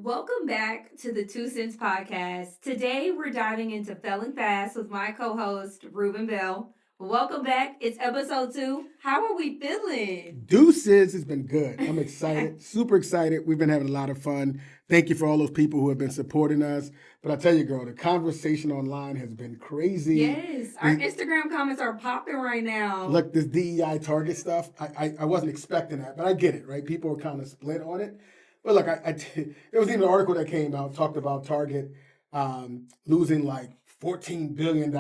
Welcome back to the 2 Cents Podcast. Today we're diving into Felling Fast with my co-host Ruben Bell. Welcome back. It's episode 2. How are we feeling? Deuces has been good. I'm excited, super excited. We've been having a lot of fun. Thank you for all those people who have been supporting us. But I tell you, girl, the conversation online has been crazy. Yes, our Instagram comments are popping right now. Look, this DEI Target stuff, I wasn't expecting that, but I get it, right? People are kind of split on it. But look, there was even an article that came out talked about Target losing like $14 billion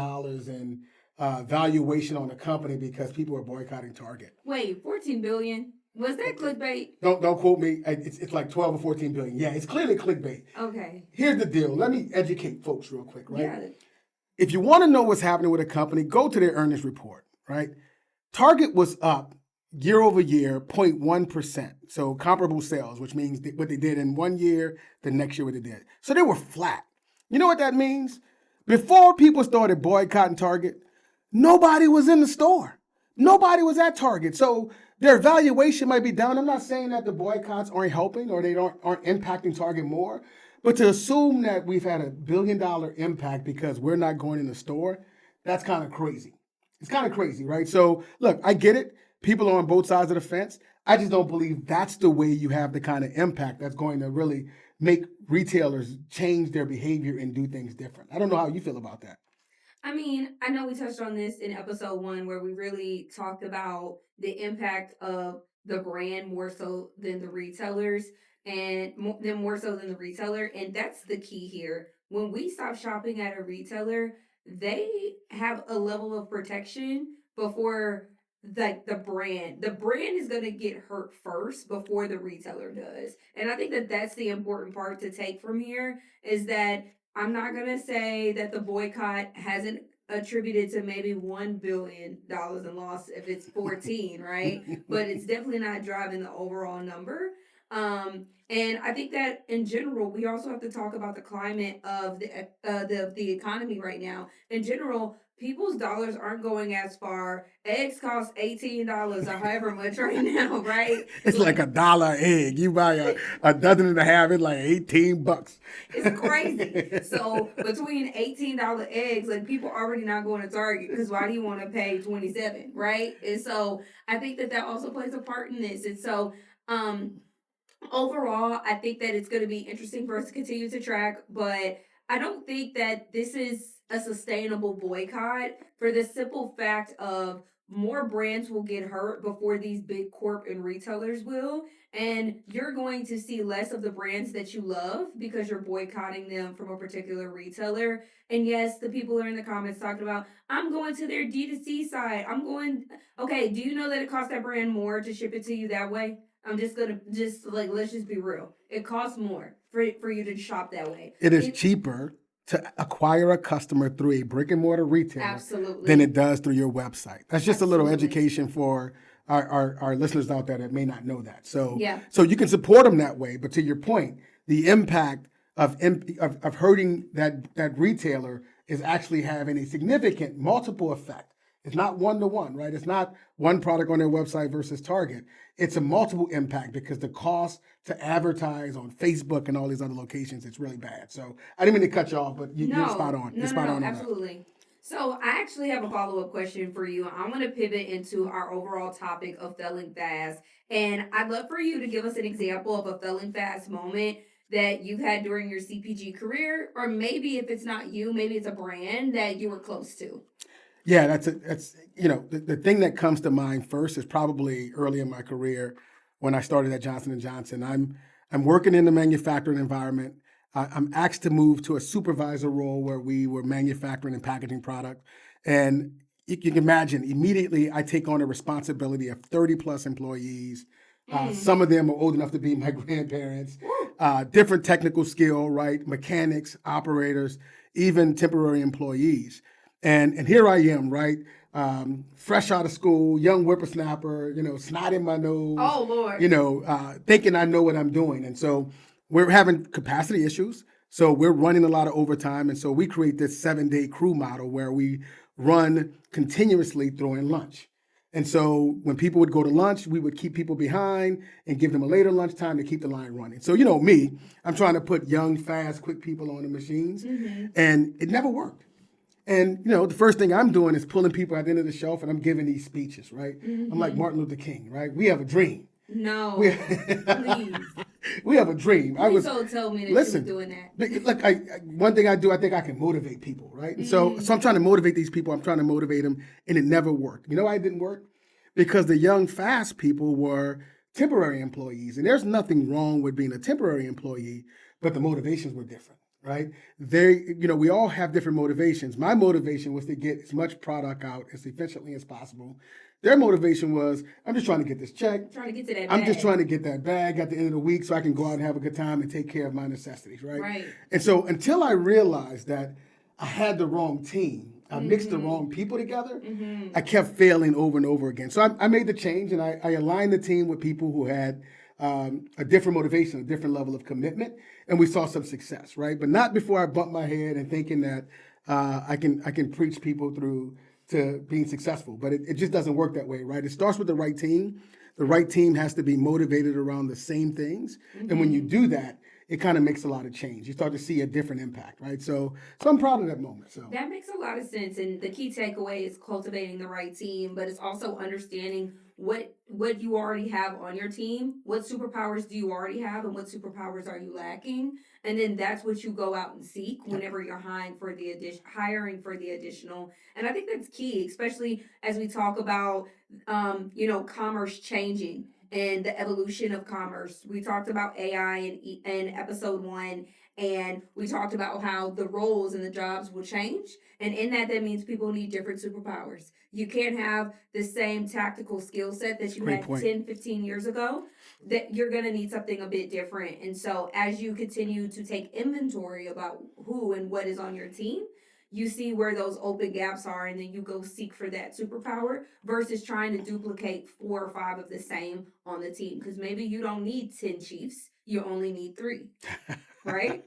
in valuation on the company because people are boycotting Target. Wait, 14 billion? Was that clickbait? Don't quote me. It's like 12 or 14 billion. Yeah, it's clearly clickbait. Okay. Here's the deal. Let me educate folks real quick, right? Yeah. If you want to know what's happening with a company, go to their earnings report, right? Target was up year over year 0.1%. So comparable sales, which means what they did in 1 year, the next year what they did. So they were flat. You know what that means? Before people started boycotting Target, nobody was in the store. Nobody was at Target. So their valuation might be down. I'm not saying that the boycotts aren't helping or they aren't impacting Target more, but to assume that we've had $1 billion impact because we're not going in the store, that's kind of crazy. It's kind of crazy, right? So look, I get it. People are on both sides of the fence. I just don't believe that's the way you have the kind of impact that's going to really make retailers change their behavior and do things different. I don't know how you feel about that. I mean, I know we touched on this in episode 1 where we really talked about the impact of the brand more so than the retailers and more so than the retailer. And that's the key here. When we stop shopping at a retailer, they have a level of protection before the brand is going to get hurt first before the retailer does. And I think that that's the important part to take from here is that I'm not gonna say that the boycott hasn't attributed to maybe $1 billion in loss if it's 14, right? But it's definitely not driving the overall number. And I think that in general, we also have to talk about the climate of the economy right now. In general, people's dollars aren't going as far. Eggs cost $18 or however much right now, right? It's like $1 egg. You buy a dozen and a half, it's like $18. It's crazy. So between $18 eggs, like people already not going to Target because why do you want to pay 27, right? And so I think that that also plays a part in this. And so overall, I think that it's going to be interesting for us to continue to track, but I don't think that this is a sustainable boycott for the simple fact of more brands will get hurt before these big corp and retailers will, and you're going to see less of the brands that you love because you're boycotting them from a particular retailer. And yes, the people are in the comments talking about I'm going to their D2C side. I'm going, okay, do you know that it costs that brand more to ship it to you that way? I'm just gonna just like let's just be real. It costs more for you to shop that way. It is cheaper to acquire a customer through a brick and mortar retailer Absolutely. than it does through your website. That's just a little Absolutely. education for our listeners out there that may not know that. So Yeah. so you can support them that way. But to your point, the impact of hurting that retailer is actually having a significant multiple effect. It's not one to one, right? It's not one product on their website versus Target. It's a multiple impact because the cost to advertise on Facebook and all these other locations, it's really bad. So I didn't mean to cut you off, but you're spot on. You're spot on that. Absolutely. So I actually have a follow-up question for you. I'm going to pivot into our overall topic of failing fast. And I'd love for you to give us an example of a failing fast moment that you've had during your CPG career, or maybe if it's not you, maybe it's a brand that you were close to. Yeah, that's the thing that comes to mind first is probably early in my career when I started at Johnson and Johnson. I'm working in the manufacturing environment. I'm asked to move to a supervisor role where we were manufacturing and packaging product, and you can imagine immediately I take on a responsibility of 30 plus employees. Some of them are old enough to be my grandparents. Different technical skill, right? Mechanics, operators, even temporary employees. And here I am, right? Fresh out of school, young whippersnapper, snot in my nose. Oh, Lord. Thinking I know what I'm doing. And so we're having capacity issues. So we're running a lot of overtime. And so we create this 7-day crew model where we run continuously throwing lunch. And so when people would go to lunch, we would keep people behind and give them a later lunchtime to keep the line running. So, me, I'm trying to put young, fast, quick people on the machines, and it never worked. And, the first thing I'm doing is pulling people at the end of the shelf and I'm giving these speeches, right? I'm like Martin Luther King, right? We have a dream. No, please. We have a dream. Please don't tell me that you were doing that. Look, one thing I do, I think I can motivate people, right? And so I'm trying to motivate these people. I'm trying to motivate them, and it never worked. You know why it didn't work? Because the young, fast people were temporary employees, and there's nothing wrong with being a temporary employee, but the motivations were different, right? We all have different motivations. My motivation was to get as much product out as efficiently as possible. Their motivation was, I'm just trying to get this check. Trying to get to that bag. I'm just trying to get that bag at the end of the week so I can go out and have a good time and take care of my necessities, right? Right. And so until I realized that I had the wrong team, I mixed the wrong people together, I kept failing over and over again. So I made the change, and I aligned the team with people who had a different motivation, a different level of commitment, and we saw some success, right? But not before I bumped my head and thinking that I can preach people through to being successful. But it just doesn't work that way, right? It starts with the right team. The right team has to be motivated around the same things. And when you do that, it kind of makes a lot of change. You start to see a different impact, right? So I'm proud of that moment. So that makes a lot of sense. And the key takeaway is cultivating the right team, but it's also understanding what you already have on your team, what superpowers do you already have, and what superpowers are you lacking, and then that's what you go out and seek whenever you're hiring for the additional. And I think that's key, especially as we talk about commerce changing and the evolution of commerce. We talked about AI in episode 1, and we talked about how the roles and the jobs will change. And in that means people need different superpowers. You can't have the same tactical skill set that you had 10, 15 years ago. That you're going to need something a bit different. And so as you continue to take inventory about who and what is on your team, you see where those open gaps are, and then you go seek for that superpower versus trying to duplicate 4 or 5 of the same on the team. Because maybe you don't need 10 chiefs, you only need 3, right?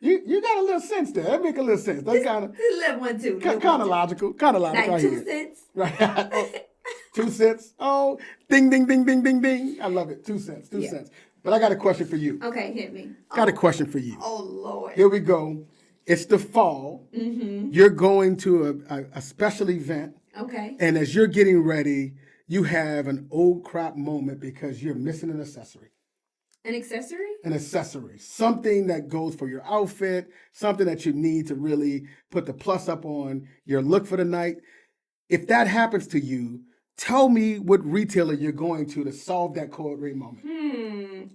You got a little sense there. That make a little sense. That's kind of a little one too. Kind of logical. Kind of logical. Like 2 cents. Right. 2 cents. Oh, ding, ding, ding, ding, ding, ding. I love it. 2 cents. 2 cents. But I got a question for you. Okay, hit me. Got a question for you. Oh, Lord. Here we go. It's the fall. You're going to a special event. Okay. And as you're getting ready, you have an old crap moment because you're missing an accessory. An accessory? An accessory. Something that goes for your outfit, something that you need to really put the plus up on your look for the night. If that happens to you, tell me what retailer you're going to solve that cold red moment.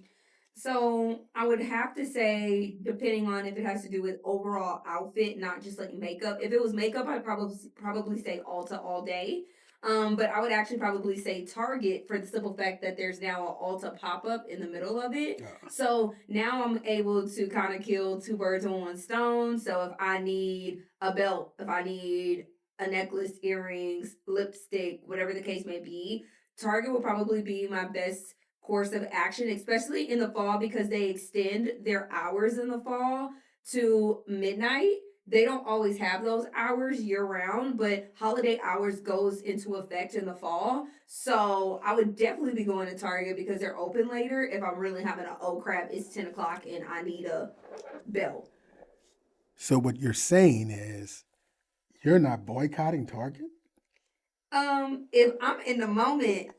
So I would have to say, depending on if it has to do with overall outfit, not just like makeup. If it was makeup, I'd probably say Ulta all day. But I would actually probably say Target for the simple fact that there's now an Ulta pop-up in the middle of it. So now I'm able to kind of kill 2 birds with 1 stone. So if I need a belt, if I need a necklace, earrings, lipstick, whatever the case may be, Target will probably be my best course of action, especially in the fall because they extend their hours in the fall to midnight. They don't always have those hours year round, but holiday hours goes into effect in the fall. So I would definitely be going to Target because they're open later if I'm really having a, oh crap, it's 10 o'clock and I need a belt. So what you're saying is you're not boycotting Target? If I'm in the moment,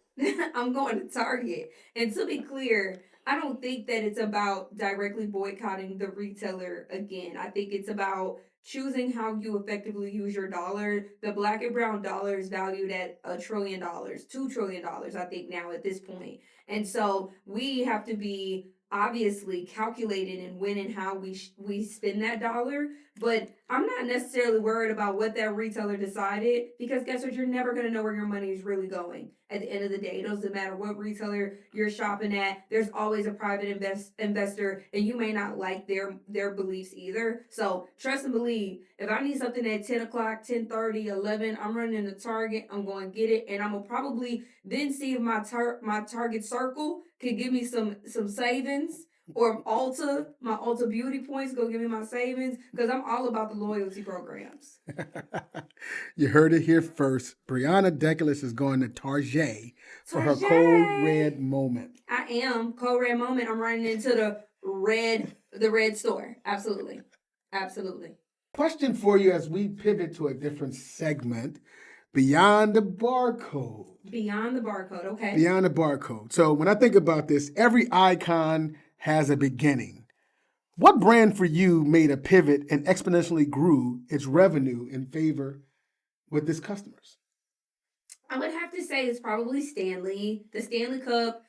I'm going to Target. And to be clear, I don't think that it's about directly boycotting the retailer again. I think it's about choosing how you effectively use your dollar. The black and brown dollar is valued at $1 trillion, $2 trillion, I think now at this point. And so we have to be obviously calculated in when and how we spend that dollar. But I'm not necessarily worried about what that retailer decided because guess what? You're never going to know where your money is really going. At the end of the day, it doesn't matter what retailer you're shopping at. There's always a private investor, and you may not like their beliefs either. So trust and believe. If I need something at 10 o'clock, 10:30, 11, I'm running to Target. I'm going to get it, and I'm going to probably then see if my Target circle could give me some savings or Ulta, my Ulta beauty points, go give me my savings, because I'm all about the loyalty programs. You heard it here first. Brianna Dekulis is going to Target for her code Target. red moment. I am code red moment. I'm running into the red store. Absolutely, absolutely. Question for you as we pivot to a different segment. Beyond the barcode. Beyond the barcode, okay. Beyond the barcode. So when I think about this, every icon has a beginning. What brand for you made a pivot and exponentially grew its revenue in favor with its customers? I would have to say it's probably Stanley. The Stanley Cup,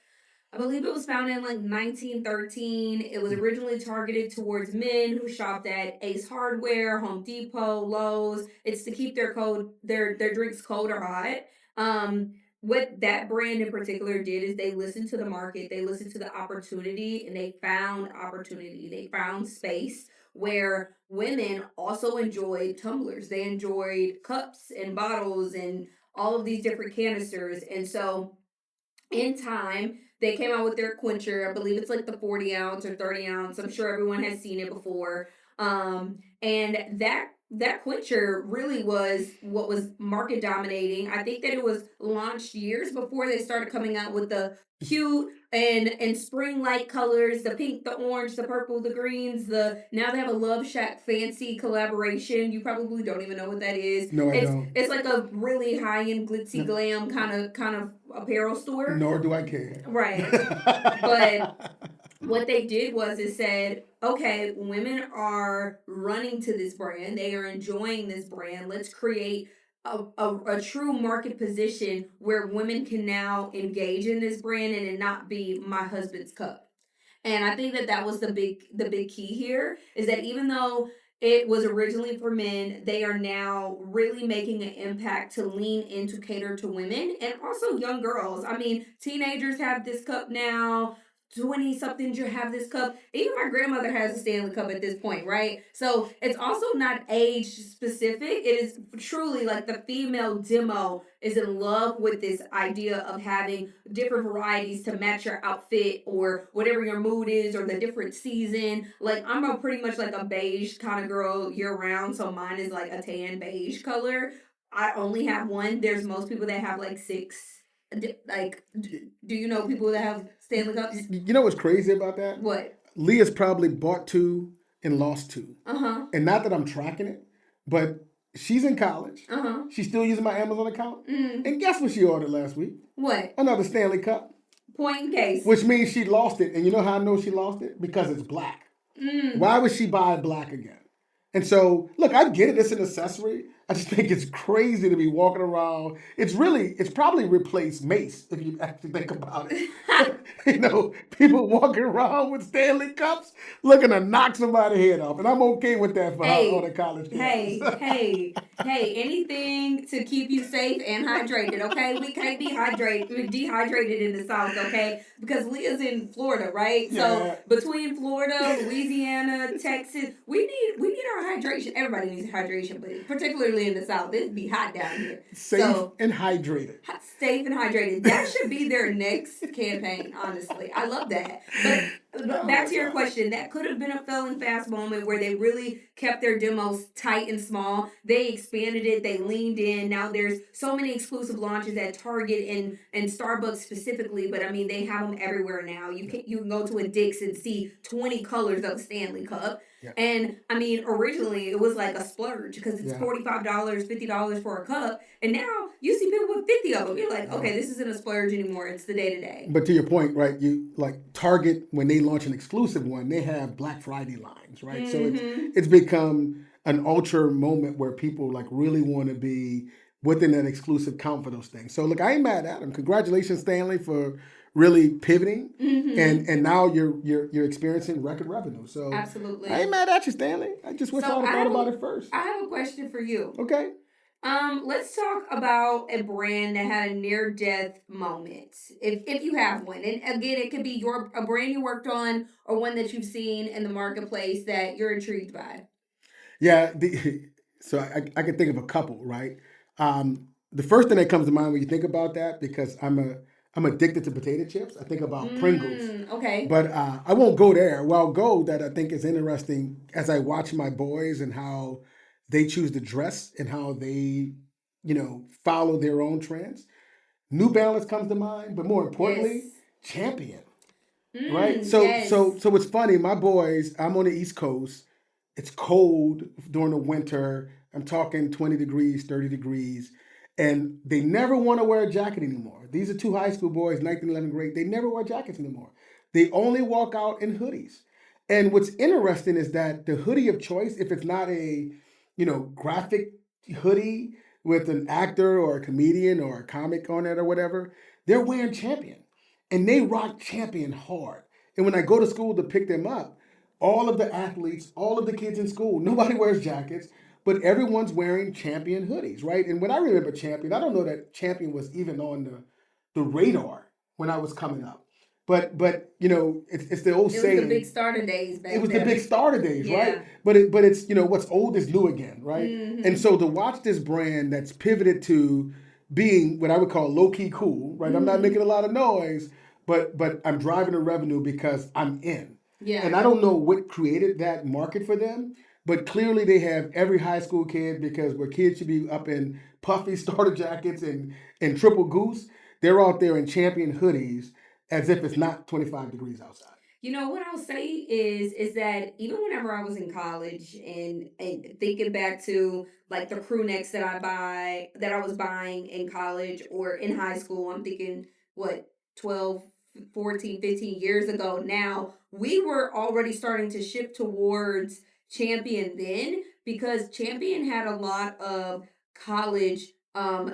I believe it was founded in like 1913. It was originally targeted towards men who shopped at Ace Hardware, Home Depot, Lowe's. It's to keep their drinks cold or hot. What that brand in particular did is they listened to the market, they listened to the opportunity, and they found opportunity. They found space where women also enjoyed tumblers. They enjoyed cups and bottles and all of these different canisters. And so in time, they came out with their quencher. I believe it's like the 40 ounce or 30 ounce. I'm sure everyone has seen it before. And that quencher really was what was market dominating. I think that it was launched years before they started coming out with the cute and spring light colors, the pink, the orange, the purple, the greens, the now they have a Love Shack fancy collaboration. You probably don't even know what that is. No, I don't. It's like a really high end glitzy glam kind of apparel store. Nor do I care. Right. But what they did was it said, okay, women are running to this brand, they are enjoying this brand. Let's create a true market position where women can now engage in this brand and it not be my husband's cup. And I think that that was the big key here is that even though it was originally for men, they are now really making an impact to lean into cater to women and also young girls. I mean, teenagers have this cup now. 20 somethings you have this cup. Even my grandmother has a Stanley cup at this point, right? So it's also not age specific. It is truly like the female demo is in love with this idea of having different varieties to match your outfit or whatever your mood is or the different season. Like I'm a pretty much like a beige kind of girl year round, so mine is like a tan beige color. I only have one. There's most people that have like six. Like, do you know people that have Stanley Cups? You know what's crazy about that? What? Leah's probably bought two and lost two. Uh-huh. And not that I'm tracking it, but she's in college. Uh-huh. She's still using my Amazon account. Mm. And guess what she ordered last week? What? Another Stanley Cup. Point in case. Which means she lost it. And you know how I know she lost it? Because it's black. Mm. Why would she buy black again? And so, look, I get it. It's an accessory. I just think it's crazy to be walking around. It's probably replaced Mace, if you actually think about it. You know, people walking around with Stanley Cups looking to knock somebody's head off. And I'm okay with that for all the college kids. Hey, anything to keep you safe and hydrated, okay? We can't be dehydrated in the South, okay? Because Leah's in Florida, right? Yeah. So between Florida, Louisiana, Texas, we need our hydration. Everybody needs hydration, but particularly in the South, it'd be hot down here. Safe and hydrated. Safe and hydrated. That should be their next campaign, honestly. I love that. But back to your question, that could have been a failing fast moment where they really kept their demos tight and small. They expanded it. They leaned in. Now there's so many exclusive launches at Target and Starbucks specifically, but I mean, they have them everywhere now. You can go to a Dick's and see 20 colors of Stanley Cup. Yeah. And I mean, originally it was like a splurge because it's $45, $50 for a cup. And now you see people with 50 of them. You're like, okay, this isn't a splurge anymore. It's the day to day. But to your point, right? You like Target, when they launch an exclusive one, they have Black Friday lines, right? Mm-hmm. So it's become an ultra moment where people like really want to be within that exclusive count for those things. So look, I ain't mad at them. Congratulations, Stanley, for really pivoting, and now you're experiencing record revenue. So absolutely, I ain't mad at you, Stanley. I just wish I would have thought about it first. I have a question for you. Okay. Let's talk about a brand that had a near death moment, if you have one. And again, it could be a brand you worked on or one that you've seen in the marketplace that you're intrigued by. Yeah. So I can think of a couple, right? The first thing that comes to mind when you think about that, because I'm I'm addicted to potato chips. I think about Pringles. Okay. But I won't go there. Well, I'll go that I think is interesting as I watch my boys and how they choose to dress and how they, follow their own trends. New Balance comes to mind, but more importantly, Yes. Champion. Right? So Yes. so so it's funny, my boys, I'm on the East Coast. It's cold during the winter. I'm talking 20 degrees, 30 degrees, and they never want to wear a jacket anymore. These are two high school boys, 9th and 11th grade. They never wear jackets anymore. They only walk out in hoodies. And what's interesting is that the hoodie of choice, if it's not a, graphic hoodie with an actor or a comedian or a comic on it or whatever, they're wearing Champion and they rock Champion hard. And when I go to school to pick them up, all of the athletes, all of the kids in school, nobody wears jackets, but everyone's wearing Champion hoodies, right? And when I remember Champion, I don't know that Champion was even on the radar when I was coming up. But it's the old saying. It was the big starter days back It was there. the big starter days, Yeah. right? But it's what's old is new again, right? Mhm. And so to watch this brand that's pivoted to being what I would call low key cool, right? I'm not making a lot of noise, but I'm driving the revenue because I'm in. Yeah. And I don't know what created that market for them, but clearly they have every high school kid because where kids should be up in puffy starter jackets and triple goose, they're out there in Champion hoodies as if it's not 25 degrees outside. You know what I'll say is that even whenever I was in college and thinking back to like the crew necks that I was buying in college or in high school, I'm thinking what 12, 14, 15 years ago now, we were already starting to shift towards Champion then because Champion had a lot of college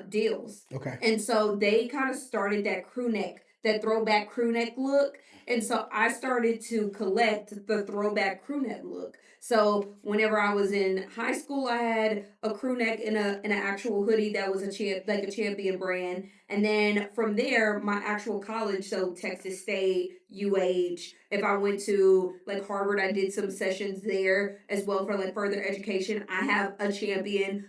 deals. Okay. And so they kind of started that crew neck, that throwback crew neck look, and so I started to collect the throwback crew neck look. So whenever I was in high school, I had a crew neck in an actual hoodie that was a Champion brand. And then from there, my actual college, so Texas State, UH. If I went to like Harvard, I did some sessions there as well for like further education. I have a Champion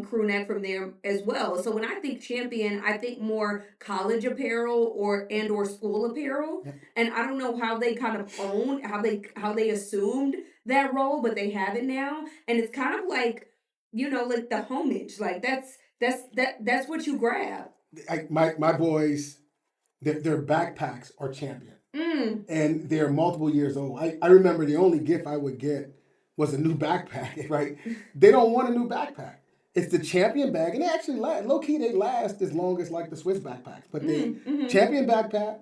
crew neck from there as well. So when I think Champion, I think more college apparel or school apparel. Yep. And I don't know how they kind of owned how they assumed that role, but they have it now, and it's kind of like like the homage, like that's what you grab. My boys, their backpacks are Champion. And they're multiple years old. I remember the only gift I would get was a new backpack, right? They don't want a new backpack. It's the Champion bag, and they actually last. Low key, they last as long as like the Swiss backpacks. But they Champion backpack,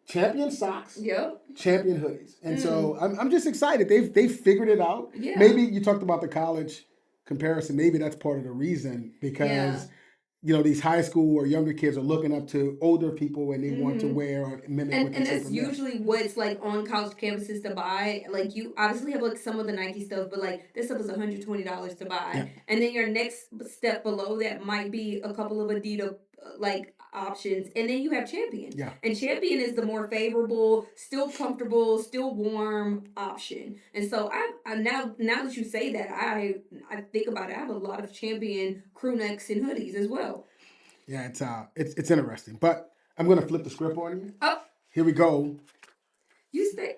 Champion socks, Yep. Champion hoodies, and so I'm just excited. They've figured it out. Yeah. Maybe you talked about the college comparison. Maybe that's part of the reason because. Yeah. These high school or younger kids are looking up to older people and they want to wear or mimic what they And see that's from them. usually what's like on college campuses to buy. Like you obviously have like some of the Nike stuff, but like this stuff is $120 to buy. Yeah. And then your next step below that might be a couple of Adidas like options, and then you have Champion. Yeah. And Champion is the more favorable, still comfortable, still warm option. And so I now that you say that, I think about it. I have a lot of Champion crew necks and hoodies as well. Yeah, it's interesting. But I'm gonna flip the script on you. Oh, Here we go. you stay.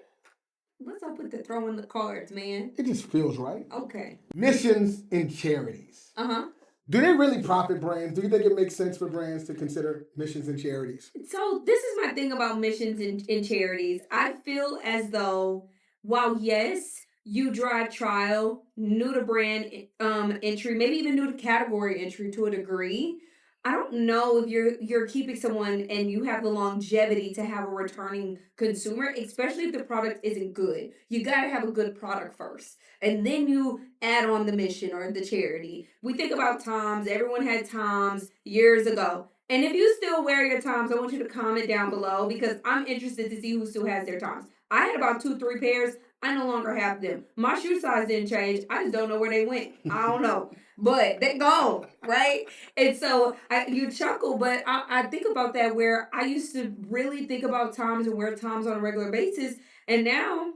What's up with the throwing the cards, man? It just feels right. Okay. Missions and charities. Uh-huh. Do they really profit brands? Do you think it makes sense for brands to consider missions and charities? So this is my thing about missions and charities. I feel as though while yes, you drive trial, new to brand entry, maybe even new to category entry to a degree. I don't know if you're keeping someone and you have the longevity to have a returning consumer, especially if the product isn't good. You gotta have a good product first. And then you add on the mission or the charity. We think about Toms. Everyone had Toms years ago. And if you still wear your Toms, I want you to comment down below because I'm interested to see who still has their Toms. I had about 2-3 pairs. I no longer have them. My shoe size didn't change. I just don't know where they went. I don't know. But they're gone, right? And so you chuckle, but I think about that where I used to really think about Toms and wear Toms on a regular basis. And now,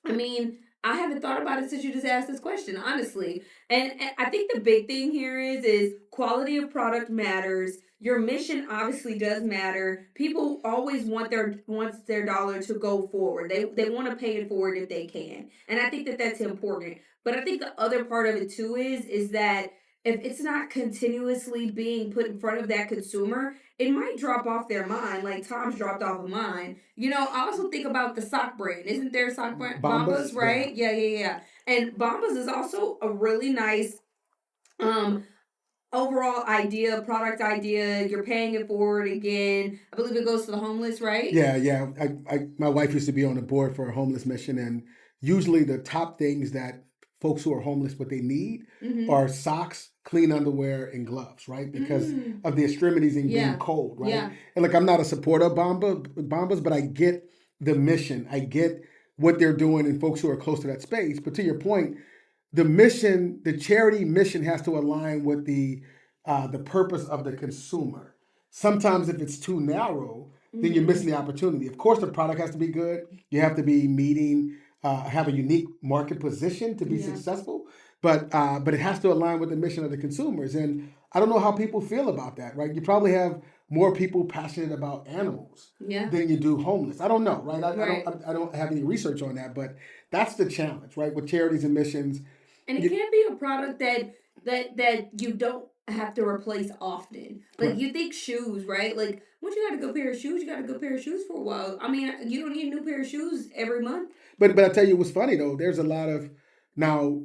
I mean, I haven't thought about it since you just asked this question, honestly. And I think the big thing here is quality of product matters. your mission obviously does matter. People always wants their dollar to go forward. They want to pay it forward if they can, and I think that that's important. But I think the other part of it too is that if it's not continuously being put in front of that consumer, it might drop off their mind, like Tom's dropped off of mine. I also think about the sock brand. Isn't there a sock brand? Bombas, Bombas, yeah. right? Yeah, yeah, yeah. And Bombas is also a really nice um overall idea, product idea. You're paying it forward again. I believe it goes to the homeless, right? Yeah, yeah. My wife used to be on the board for a homeless mission, and usually the top things that folks who are homeless what they need Mm-hmm. are socks, clean underwear, and gloves, right? Because Mm. of the extremities and being Yeah. cold, right? Yeah. And like I'm not a supporter of Bombas, but I get the mission. I get what they're doing and folks who are close to that space. But to your point, the mission, the charity mission has to align with the purpose of the consumer. Sometimes if it's too narrow, then you're missing Mm-hmm. the opportunity. Of course, the product has to be good. You have to be meeting, have a unique market position to be Yeah. successful. But it has to align with the mission of the consumers. And I don't know how people feel about that, right? You probably have more people passionate about animals Yeah. than you do homeless. I don't know, right? Right. I don't have any research on that, but that's the challenge, right? With charities and missions, And it you, can be a product that you don't have to replace often. Like correct. you think shoes, right? Like once you got a good pair of shoes, you got a good pair of shoes for a while. I mean, you don't need a new pair of shoes every month. But I tell you what's funny though, there's a lot of now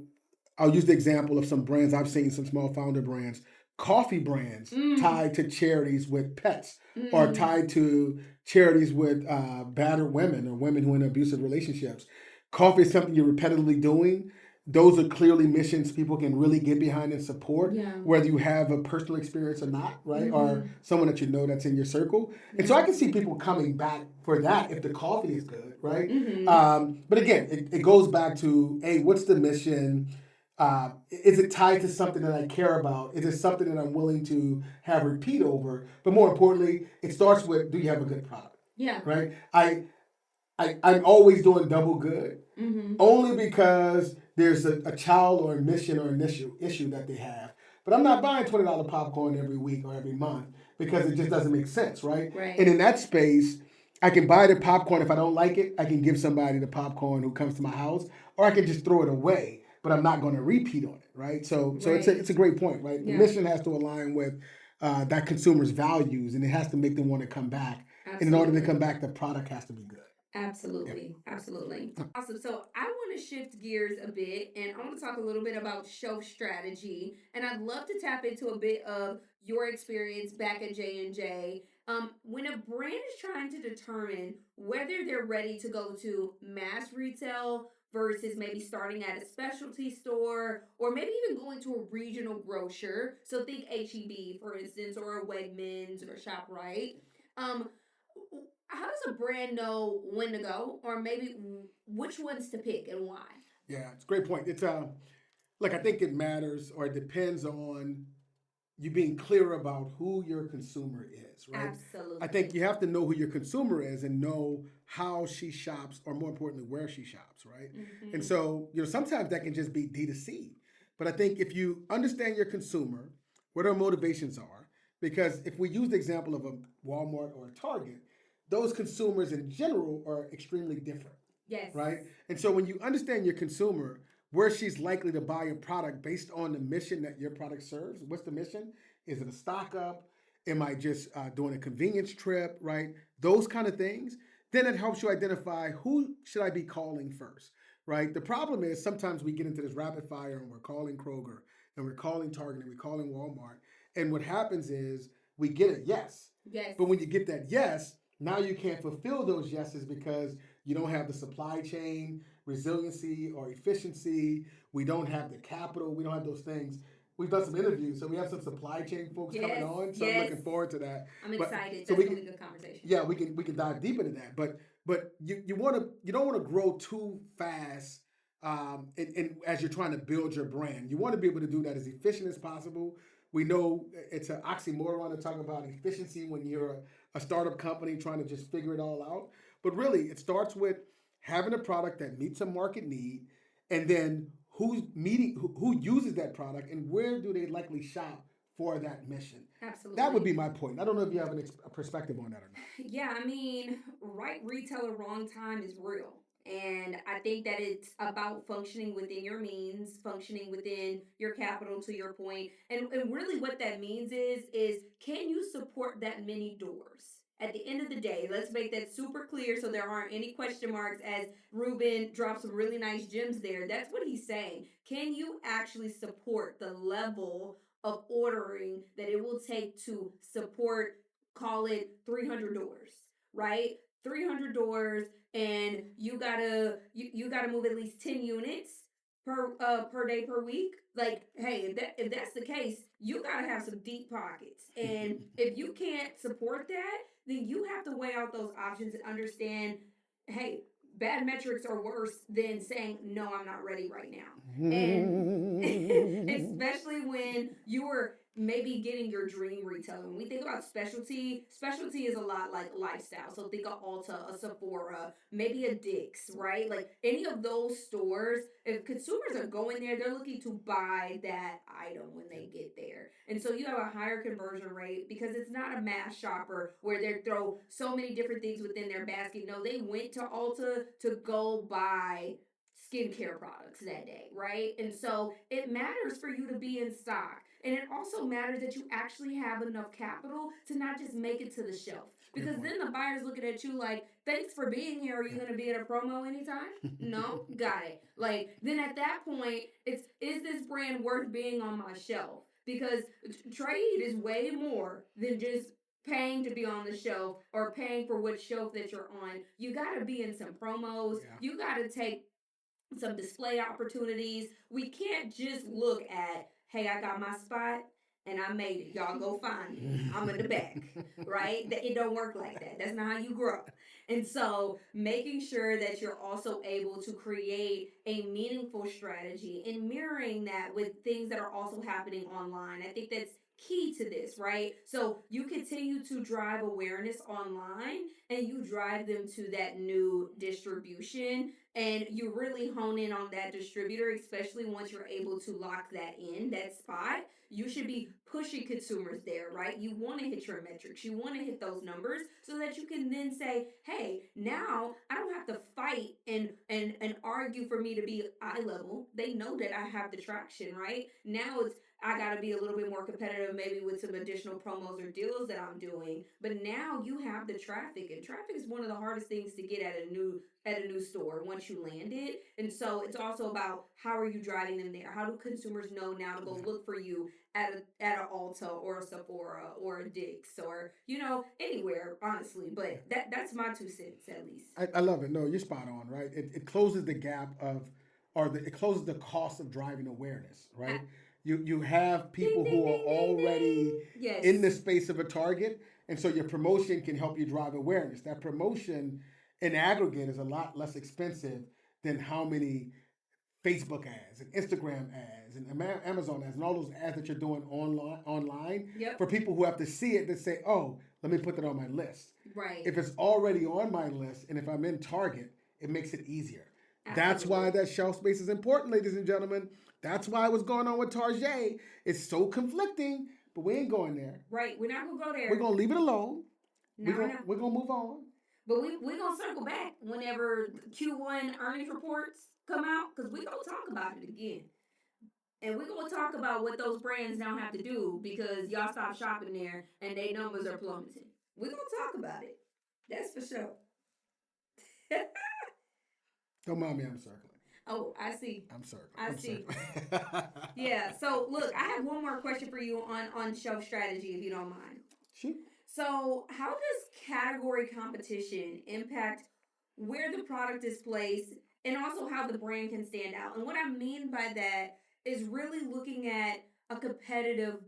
I'll use the example of some brands I've seen, some small founder brands, coffee brands Mm. tied to charities with pets or Mm. tied to charities with battered women or women who are in abusive relationships. Coffee is something you're repetitively doing. Those are clearly missions people can really get behind and support, Yeah. whether you have a personal experience or not, right? Or Mm-hmm. someone that you know that's in your circle. And so Yeah. I can see people coming back for that if the coffee is good, right? Mm-hmm. But again, it goes back to, hey, what's the mission? Is it tied to something that I care about? Is it something that I'm willing to have repeat over? But more importantly, it starts with, do you have a good product? Yeah. Right? I'm always doing double good Mm-hmm. only because there's a child or a mission or an issue that they have. But I'm not buying $20 popcorn every week or every month because it just doesn't make sense, right? Right. And in that space, I can buy the popcorn. If I don't like it, I can give somebody the popcorn who comes to my house, or I can just throw it away. But I'm not going to repeat on it, right? So Right. it's a great point, right? The Yeah. mission has to align with that consumer's values, and it has to make them want to come back. And in order to Absolutely. come back, the product has to be good. Yeah. Absolutely. Absolutely. Awesome. So I want to shift gears a bit and I want to talk a little bit about shelf strategy. And I'd love to tap into a bit of your experience back at J&J. When a brand is trying to determine whether they're ready to go to mass retail versus maybe starting at a specialty store or maybe even going to a regional grocer. So think HEB, for instance, or a Wegmans or ShopRite. Um, how does a brand know when to go, or maybe which ones to pick and why? Yeah, it's a great point. It's Look, I think it matters or it depends on you being clear about who your consumer is, right? I think Absolutely. you have to know who your consumer is and know how she shops, or more importantly, where she shops, right? And Mm-hmm. so, sometimes that can just be D2C. But I think if you understand your consumer, what their motivations are, because if we use the example of a Walmart or a Target, those consumers in general are extremely different, Yes. right? And so when you understand your consumer, where she's likely to buy your product based on the mission that your product serves. What's the mission? Is it a stock up? Am I just doing a convenience trip? Right? Those kind of things. Then it helps you identify who should I be calling first. Right? The problem is sometimes we get into this rapid fire and we're calling Kroger and we're calling Target and we're calling Walmart. And what happens is we get a yes. Yes. But when you get that yes, now you can't fulfill those yeses because you don't have the supply chain resiliency or efficiency. We don't have the capital. We don't have those things. We've done some interviews, so we have some supply chain folks coming Yes. on. So I'm Yes. looking forward to that. I'm But excited. so That's we gonna be can, a good conversation. yeah, we can dive deep into that. But you don't want to grow too fast. And as you're trying to build your brand, you want to be able to do that as efficient as possible. We know it's an oxymoron to talk about efficiency when you're a startup company trying to just figure it all out. But really, it starts with having a product that meets a market need, and then who uses that product, and where do they likely shop for that mission. Absolutely. That would be my point. I don't know if you have a perspective on that or not. Yeah, I mean, right retailer, wrong time is real. And I think that it's about functioning within your means, functioning within your capital to your point. And really what that means is can you support that many doors? At the end of the day, let's make that super clear so there aren't any question marks as Ruben drops some really nice gems there. That's what he's saying. Can you actually support the level of ordering that it will take to support, call it 300 doors, right? 300 doors, and you gotta move at least 10 units per day per week. Like, hey, if that's the case, you gotta have some deep pockets. And if you can't support that, then you have to weigh out those options and understand, hey, bad metrics are worse than saying no, I'm not ready right now. And especially when you were maybe getting your dream retailer. When we think about specialty is a lot like lifestyle. So think of Ulta, a Sephora, maybe a Dick's, right? Like any of those stores, if consumers are going there, they're looking to buy that item when they get there. And so you have a higher conversion rate because it's not a mass shopper where they throw so many different things within their basket. No, they went to Ulta to go buy skincare products that day, right? And so it matters for you to be in stock. And it also matters that you actually have enough capital to not just make it to the shelf. Because then the buyer's looking at you like, thanks for being here. Are you going to be at a promo anytime? No? Got it. Like, then at that point, is this brand worth being on my shelf? Because trade is way more than just paying to be on the shelf or paying for what shelf that you're on. You got to be in some promos. Yeah. You got to take some display opportunities. We can't just look at, hey, I got my spot and I made it. Y'all go find me. I'm in the back, right? It don't work like that. That's not how you grow. And so making sure that you're also able to create a meaningful strategy and mirroring that with things that are also happening online. I think that's key to this, right? So you continue to drive awareness online and you drive them to that new distribution and you really hone in on that distributor, especially once you're able to lock that in, that spot. You should be pushing consumers there, right? You want to hit your metrics. You want to hit those numbers so that you can then say, hey, now I don't have to fight and argue for me to be eye level. They know that I have the traction, right? Now it's I got to be a little bit more competitive, maybe with some additional promos or deals that I'm doing. But now you have the traffic, and traffic is one of the hardest things to get at a new store once you land it. And so it's also about how are you driving them there? How do consumers know now to go look for you at an Ulta or a Sephora or a Dick's or anywhere, honestly. But that's my 2 cents at least. I love it. No, you're spot on, right? It closes the gap of, it closes the cost of driving awareness, right? You have people who are already Yes. in the space of a target, and so your promotion can help you drive awareness. That promotion in aggregate is a lot less expensive than how many Facebook ads and Instagram ads and Amazon ads and all those ads that you're doing online Yep. for people who have to see it to say, oh, let me put that on my list. Right. If it's already on my list and if I'm in Target, it makes it easier. Absolutely. That's why that shelf space is important, ladies and gentlemen. That's why what's going on with Target is so conflicting, but we ain't going there. Right. We're not going to go there. We're going to leave it alone. No, we're going to move on. But we're going to circle back whenever Q1 earnings reports come out because we're going to talk about it again. And we're going to talk about what those brands now have to do because y'all stop shopping there and their numbers are plummeting. We're going to talk about it. That's for sure. Don't mind me, I'm circling. Oh, I see. I'm circling. I see. Yeah. So, look, I have one more question for you on shelf strategy, if you don't mind. Shoot. So, how does category competition impact where the product is placed and also how the brand can stand out? And what I mean by that is really looking at a competitive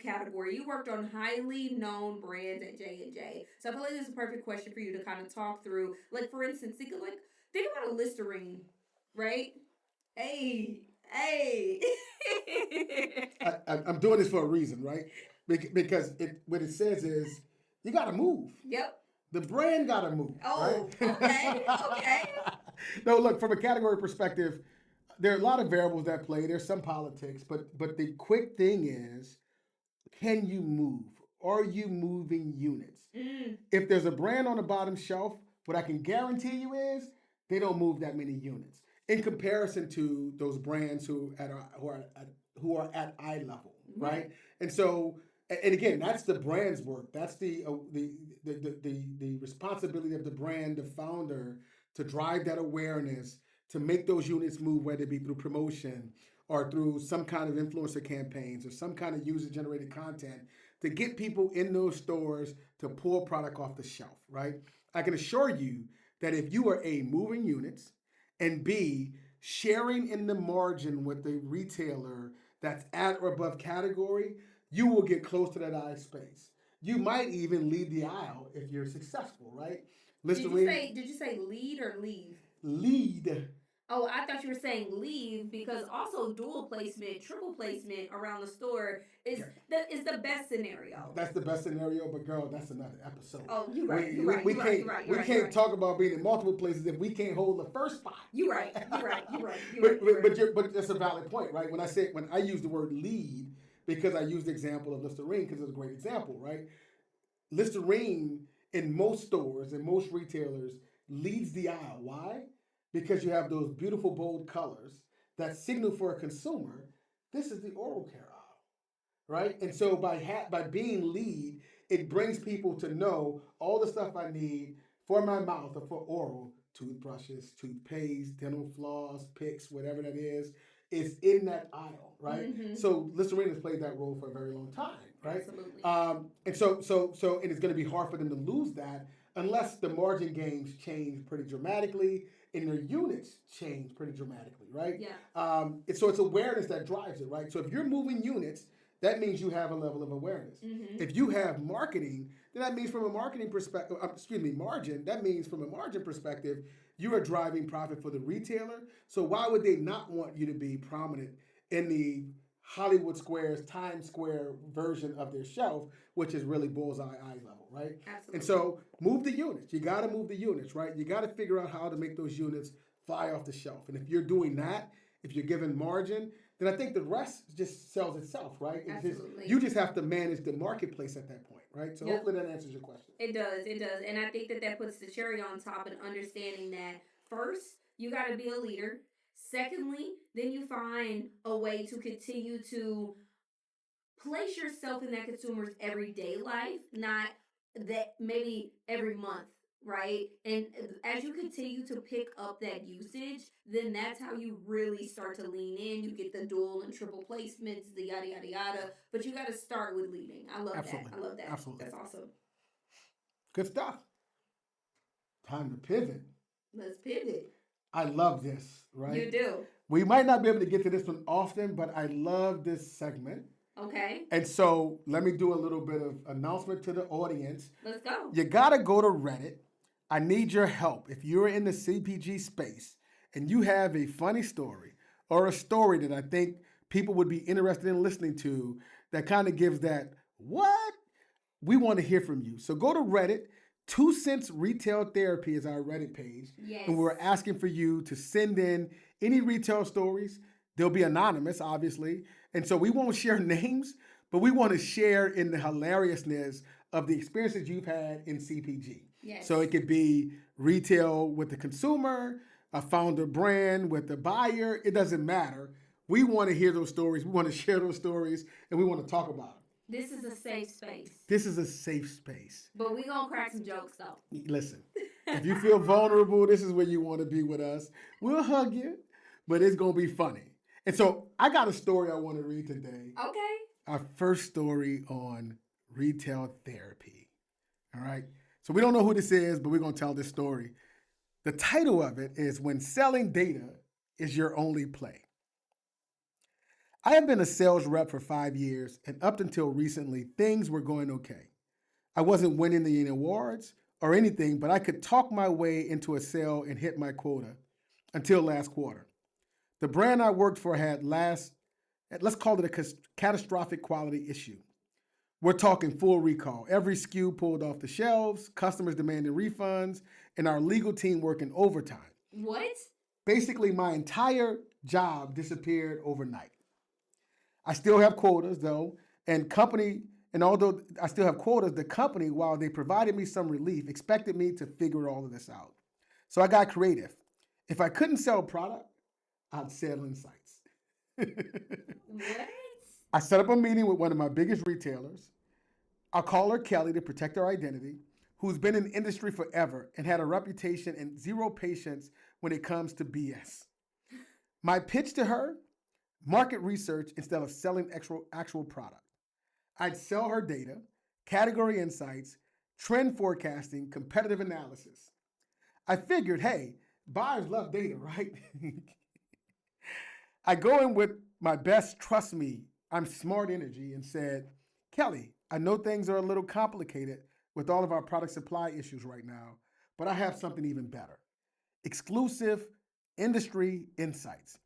category. You worked on highly known brands at J&J. So I feel like this is a perfect question for you to kind of talk through. Like, for instance, think about a Listerine, right? Hey. I'm doing this for a reason, right? Because what it says is you got to move. Yep. The brand got to move. Oh, right? Okay. No, look, from a category perspective, there are a lot of variables that play. There's some politics, but the quick thing is can you move? Are you moving units? Mm. If there's a brand on the bottom shelf, what I can guarantee you is they don't move that many units in comparison to those brands who are at eye level, right? And so, and again, that's the brand's work. That's the responsibility of the brand, the founder, to drive that awareness, to make those units move, whether it be through promotion or through some kind of influencer campaigns or some kind of user generated content to get people in those stores to pull product off the shelf, right? I can assure you that if you are A, moving units, and B, sharing in the margin with the retailer that's at or above category, you will get close to that eye space. You might even lead the aisle if you're successful, right? Did you say lead or leave? Lead. Oh, I thought you were saying leave because also dual placement, triple placement around the store is the best scenario. That's the best scenario, but girl, that's another episode. Oh, you're right. We can't talk about being in multiple places if we can't hold the first spot. You're right. But that's a valid point, right? When I use the word lead, because I use the example of Listerine because it's a great example, right? Listerine in most stores and most retailers leads the aisle. Why? Because you have those beautiful bold colors that signal for a consumer, this is the oral care aisle, right? And so by being lead, it brings people to know all the stuff I need for my mouth or for oral, toothbrushes, toothpaste, dental floss, picks, whatever that is in that aisle, right? Mm-hmm. So Listerine has played that role for a very long time, right? Absolutely. And so and it's going to be hard for them to lose that unless the margin gains change pretty dramatically and their units change pretty dramatically, right? Yeah. So it's awareness that drives it, right? So if you're moving units, that means you have a level of awareness. Mm-hmm. If you have marketing, then that means from a marketing perspective, margin, that means from a margin perspective, you are driving profit for the retailer. So why would they not want you to be prominent in the Hollywood Squares, Times Square version of their shelf, which is really bullseye eye level, right? Absolutely. And so move the units. You got to move the units, right? You got to figure out how to make those units fly off the shelf. And if you're doing that, if you're giving margin, then I think the rest just sells itself, right? Absolutely. You just have to manage the marketplace at that point, right? So hopefully that answers your question. It does. And I think that puts the cherry on top and understanding that first, you got to be a leader. Secondly, then you find a way to continue to place yourself in that consumer's everyday life, not that maybe every month, right? And as you continue to pick up that usage, then that's how you really start to lean in. You get the dual and triple placements, the yada, yada, yada. But you got to start with leading. I love that. Absolutely. That's awesome. Good stuff. Time to pivot. Let's pivot. I love this, right? You do. We might not be able to get to this one often, but I love this segment. Okay. And so let me do a little bit of announcement to the audience. Let's go. You got to go to Reddit. I need your help. If you're in the CPG space and you have a funny story or a story that I think people would be interested in listening to that kind of gives that, what? We want to hear from you. So go to Reddit. 2 Cents Retail Therapy is our Reddit page. Yes. And we're asking for you to send in any retail stories. They'll be anonymous, obviously. And so we won't share names, but we want to share in the hilariousness of the experiences you've had in CPG. Yes. So it could be retail with the consumer, a founder brand with the buyer. It doesn't matter. We want to hear those stories. We want to share those stories, and we want to talk about them. This is a safe space. This is a safe space. But we gonna crack some jokes though. Listen, if you feel vulnerable, this is where you want to be with us. We'll hug you, but it's gonna be funny. And so I got a story I want to read today. Okay. Our first story on retail therapy. All right. So we don't know who this is, but we're gonna tell this story. The title of it is When Selling Data is Your Only Play. I have been a sales rep for 5 years, and up until recently, things were going okay. I wasn't winning any awards or anything, but I could talk my way into a sale and hit my quota until last quarter. The brand I worked for had let's call it a catastrophic quality issue. We're talking full recall. Every SKU pulled off the shelves, customers demanding refunds, and our legal team working overtime. What? Basically, my entire job disappeared overnight. I still have quotas, though, And company, and although I still have quotas, the company, while they provided me some relief, expected me to figure all of this out. So I got creative. If I couldn't sell a product, I'd sell insights. What? I set up a meeting with one of my biggest retailers. I'll call her Kelly to protect her identity, who's been in the industry forever and had a reputation and zero patience when it comes to BS. My pitch to her, market research instead of selling actual product. I'd sell her data, category insights, trend forecasting, competitive analysis. I figured, hey, buyers love data, right? I go in with my best, trust me, I'm smart energy and said, Kelly, I know things are a little complicated with all of our product supply issues right now, but I have something even better. Exclusive industry insights.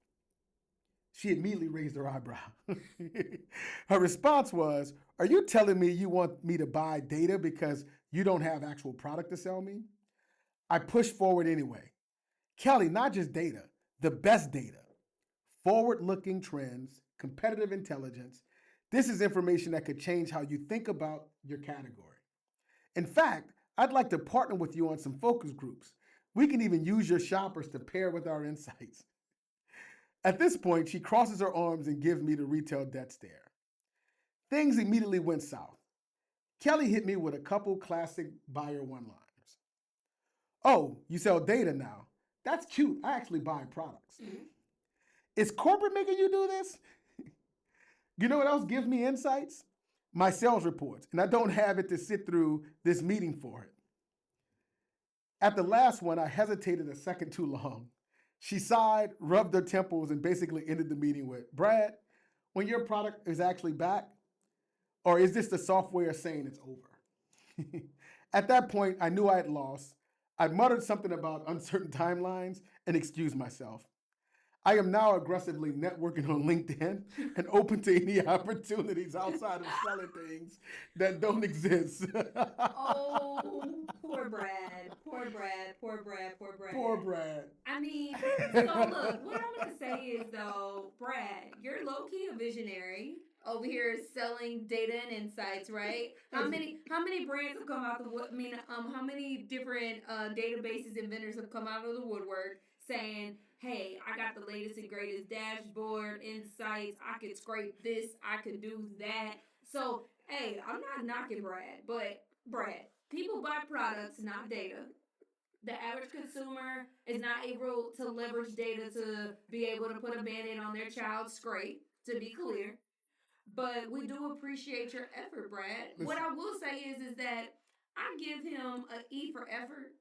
She immediately raised her eyebrow. Her response was, are you telling me you want me to buy data because you don't have actual product to sell me? I pushed forward anyway. Kelly, not just data, the best data. Forward-looking trends, competitive intelligence. This is information that could change how you think about your category. In fact, I'd like to partner with you on some focus groups. We can even use your shoppers to pair with our insights. At this point, she crosses her arms and gives me the retail death stare. Things immediately went south. Kelly hit me with a couple classic buyer one-liners. Oh, you sell data now. That's cute. I actually buy products. Is corporate making you do this? You know what else gives me insights? My sales reports, and I don't have it to sit through this meeting for it. At the last one, I hesitated a second too long. She sighed, rubbed her temples, and basically ended the meeting with, Brad, when your product is actually back, or is this the software saying it's over? At that point, I knew I had lost. I muttered something about uncertain timelines and excused myself. I am now aggressively networking on LinkedIn and open to any opportunities outside of selling things that don't exist. Oh, poor Brad. Poor Brad. Poor Brad. Poor Brad. Poor Brad. I mean, so look, what I'm gonna say is though, Brad, you're low key a visionary over here selling data and insights, right? How many brands have come out the wood? I mean, how many different databases and vendors have come out of the woodwork saying, "Hey, I got the latest and greatest dashboard insights. I could scrape this. I could do that." So, hey, I'm not knocking Brad, but Brad, people buy products, not data. The average consumer is not able to leverage data to be able to put a band-aid on their child's scrape, to be clear. But we do appreciate your effort, Brad. What I will say is that I give him an E for effort.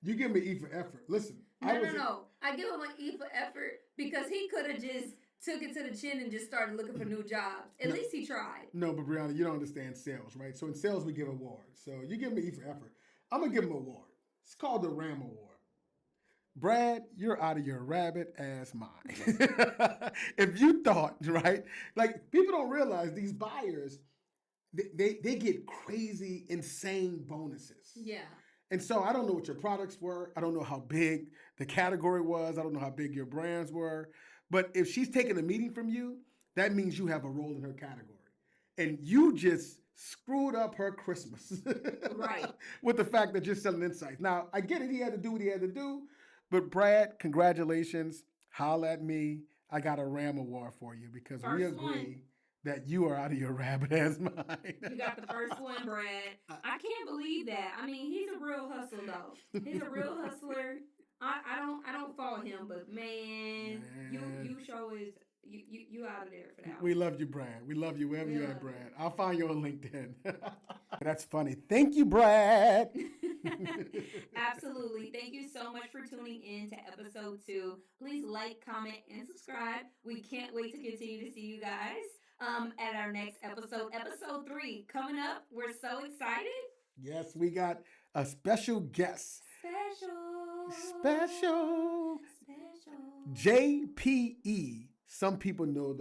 You give me E for effort. Listen. No. I give him an E for effort because he could have just took it to the chin and just started looking for new jobs. At least he tried. No, but Brianna, you don't understand sales, right? So in sales, we give awards. So you give me E for effort. I'm going to give him an award. It's called the RAM Award. Brad, you're out of your rabbit ass mind. If you thought, right? Like, people don't realize these buyers, they get crazy, insane bonuses. Yeah. And so I don't know what your products were. I don't know how big the category was. I don't know how big your brands were. But if she's taking a meeting from you, that means you have a role in her category. And you just screwed up her Christmas. Right. With the fact that you're selling insights. Now, I get it. He had to do what he had to do. But Brad, congratulations. Holla at me. I got a RAM award for you because we agree that you are out of your rabbit ass mind. You got the first one, Brad. I can't believe that. I mean, he's a real hustler though. He's a real hustler. I don't follow him, but man. You show is you out of there for that. We love you, Brad. We love you wherever you're at, Brad. I'll find you on LinkedIn. That's funny. Thank you, Brad. Absolutely. Thank you so much for tuning in to episode 2. Please like, comment, and subscribe. We can't wait to continue to see you guys at our next episode. Episode 3 coming up. We're so excited. Yes, we got a special guest. Special. JPE. Some people know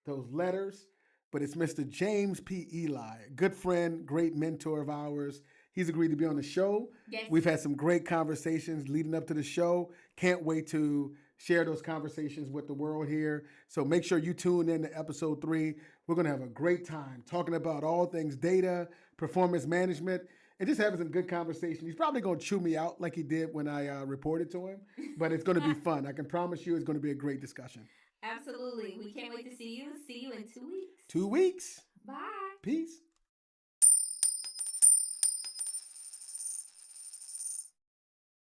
those letters, but it's Mr. James P. Eli, a good friend, great mentor of ours. He's agreed to be on the show. Yes. We've had some great conversations leading up to the show. Can't wait to share those conversations with the world here. So make sure you tune in to episode 3. We're going to have a great time talking about all things data, performance management, and just having some good conversation. He's probably going to chew me out like he did when I reported to him, but it's going to be fun. I can promise you it's going to be a great discussion. Absolutely. We can't wait to see you. See you in 2 weeks. 2 weeks. Bye. Peace.